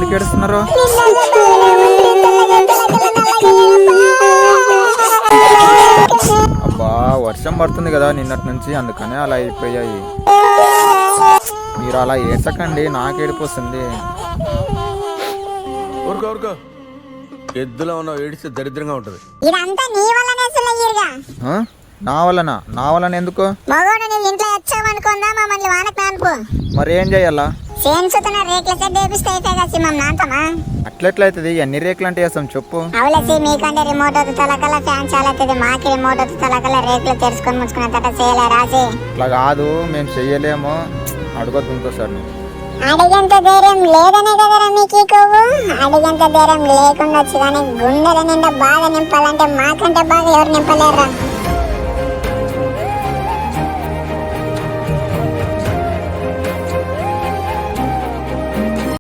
ఎందుకు ఏడుస్తున్నారు? అబ్బా వర్షం పడుతుంది కదా నిన్నటి నుంచి, అందుకనే అలా అయిపోయాయి. మీరు అలా ఏడ్చకండి, నాకు ఏడిపోతుంది. ఊరుకో ఊరుకో, ఎద్దులో ఉన్న ఏడిస్తే దరిద్రంగా ఉంటది. ఇదంతా నీ వల్లనే సులయ్యరుగా. నా వలన ఎందుకు? మగోడు నీ ఇంట్లో వచ్చావనుకుందా మమ్మల్ని వానకు అనుకో. మరి ఏం చెయ్యాలా? చేయించుతున్న రేట్ల సెట్ వేపిస్తే అయిపోయి సిమం నాంతమా? అట్లెట్లయితుంది? ఎన్ని రేకులు అంటే వేస్తాం చెప్పు? అవులసి మీకంటే రిమోట్ వద్దు తలకల్లా ఫ్యాన్ చాలా అవుతుంది, మాకి రిమోట్ వద్దు తలకల్లా రేకులు తెరుచుకొని ముచ్చుకున్న తట చేయలే రాసి. అట్లా కాదు, మేము చెయ్యలేము. అడగొద్దు ఇంకోసారి. అడిగేంత ధైర్యం లేదనే కదరా మీకు కొవ్వు. అడిగేంత ధైర్యం లేకుండా వచ్చి కానీ గుండెల నిండా బాధ నింపాలంటే మాకంటే బాగా ఎవరు నింపలేరురా.